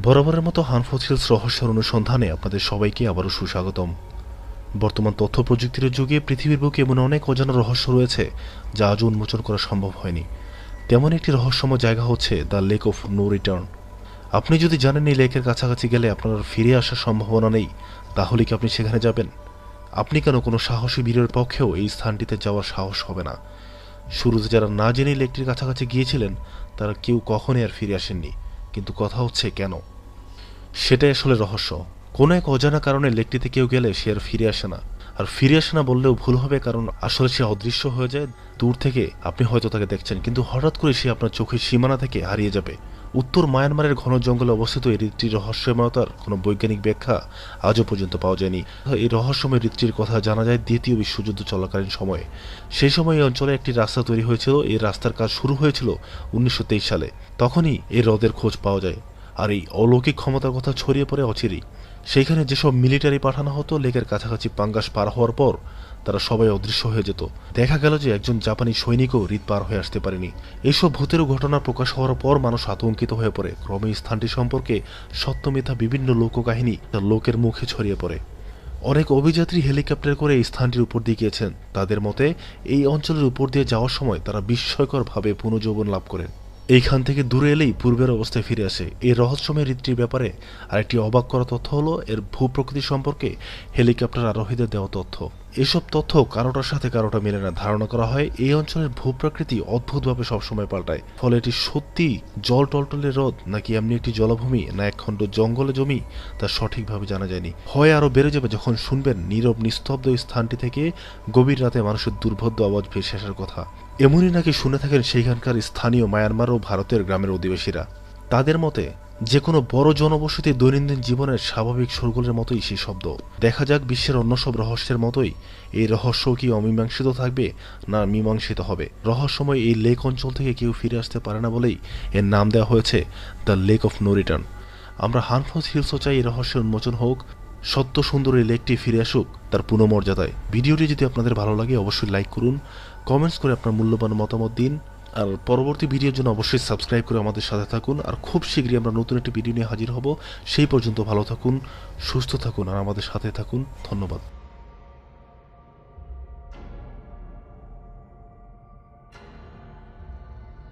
বরাবরের মতো হানফোর্ড হিলস রহস্যের অনুসন্ধানে আপনাদের সবাইকে আবারও সুস্বাগতম। বর্তমান তথ্য প্রযুক্তির যুগে পৃথিবীর বুকে এমন অনেক অজানা রহস্য রয়েছে যা আজও উন্মোচন করা সম্ভব হয়নি। তেমন একটি রহস্যময় জায়গা হচ্ছে the lake of no return. আপনি যদি জানেন এই লেকের কাছাকাছি গেলে আপনার ফিরে আসার সম্ভাবনা নেই, তাহলে কি আপনি সেখানে যাবেন? আপনি কেন কোনো সাহসী বীরের পক্ষেও এই স্থানটিতে যাওয়ার সাহস হবে না? শুরুতে যারা না জেনে লেকটির কাছাকাছি গিয়েছিলেন তারা কেউ কখনই আর ফিরে আসেননি, কিন্তু কথা হচ্ছে কেন? সেটাই আসলে রহস্য। কোনো এক অজানা কারণে লেকটিতে কেউ গেলে সে আর ফিরে আসে না। আর ফিরে আসে না বললেও ভুল হবে, কারণ আসলে সে অদৃশ্য হয়ে যায়। দূর থেকে আপনি হয়তো তাকে দেখছেন, কিন্তু হঠাৎ করে সে আপনার চোখের সীমানা থেকে হারিয়ে যাবে। উত্তর মায়ানমারের ঘন জঙ্গলে অবস্থিত এই হ্রদটির রহস্যময়তার কোনো বৈজ্ঞানিক ব্যাখ্যা আজও পর্যন্ত পাওয়া যায়নি। এই রহস্যময় হ্রদটির কথা জানা যায় দ্বিতীয় বিশ্বযুদ্ধ চলাকালীন সময়ে। সেই সময় এই অঞ্চলে একটি রাস্তা তৈরি হয়েছিল। এই রাস্তার কাজ শুরু হয়েছিল 1923 সালে। তখনই এই হ্রদের খোঁজ পাওয়া যায়। আর এই অলৌকিক ক্ষমতার কথা ছড়িয়ে পড়ে অচিরেই। সেইখানে যেসব মিলিটারি পাঠানো হতো লেকের কাছাকাছি পাঙ্গাস পার হওয়ার পর তারা সবাই অদৃশ্য হয়ে যেত। দেখা গেল যে একজন জাপানি সৈনিকও হ্রদ পার হয়ে আসতে পারেনি। এইসব ভূতের ঘটনা প্রকাশ হওয়ার পর মানুষ আতঙ্কিত হয়ে পড়ে। ক্রমে স্থানটি সম্পর্কে সত্য মিথ্যা বিভিন্ন লোককাহিনী লোকের মুখে ছড়িয়ে পড়ে। অনেক অভিযাত্রী হেলিকপ্টার করে এই স্থানটির উপর দিয়ে গিয়েছেন। তাদের মতে এই অঞ্চলের উপর দিয়ে যাওয়ার সময় তারা বিস্ময়করভাবে পুনর্জীবন লাভ করেন। এইখান থেকে দূরে এলেই পূর্বের অবস্থায় ফিরে আসে। এই রহস্যময় হ্রদটির ব্যাপারে আরেকটি অবাক করা তথ্য হলো এর ভূপ্রকৃতি সম্পর্কে হেলিকপ্টার আরোহীদের দেওয়া তথ্য। এসব তথ্য কারোটার সাথে কারোটা মেলে না। ধারণা করা হয় এই অঞ্চলের ভূপ্রকৃতি অদ্ভুতভাবে সবসময় পাল্টায়। ফলে এটি সত্যি জল টলটলে হ্রদ, নাকি এমনি একটি জলাভূমি, না একখণ্ড জঙ্গলে জমি, তা সঠিকভাবে জানা যায়নি। হয় আরও বেড়ে যাবে যখন শুনবেন নীরব নিস্তব্ধ এই স্থানটি থেকে গভীর রাতে মানুষের দুর্বোধ্য আওয়াজ ভেসে আসার কথা। এমনই নাকি শুনে থাকেন সেইখানকার স্থানীয় মায়ানমার ও ভারতের গ্রামের অধিবাসীরা। তাদের মতে যে কোনো বড় জনবসতি দৈনন্দিন জীবনের স্বাভাবিক শোরগোলের মতোই সেই শব্দ। দেখা যাক বিশ্বের অন্য সব রহস্যের মতোই এই রহস্য কি অমীমাংসিত থাকবে না মীমাংসিত হবে। রহস্যময় এই লেক অঞ্চল থেকে কেউ ফিরে আসতে পারে না বলেই এর নাম দেওয়া হয়েছে the lake of no return. আমরা হানফোর্ড হিলসও চাই এই রহস্যের উন্মোচন হোক, সত্য সুন্দর এই লেকটি ফিরে আসুক তার পুনঃমর্যাদায়। ভিডিওটি যদি আপনাদের ভালো লাগে অবশ্যই লাইক করুন, কমেন্টস করে আপনার মূল্যবান মতামত দিন। আর পরবর্তী ভিডিওর জন্য অবশ্যই সাবস্ক্রাইব করে আমাদের সাথে থাকুন। আর খুব শীঘ্রই আমরা নতুন একটি ভিডিও নিয়ে হাজির হব। সেই পর্যন্ত ভালো থাকুন, সুস্থ থাকুন আর আমাদের সাথে থাকুন। ধন্যবাদ।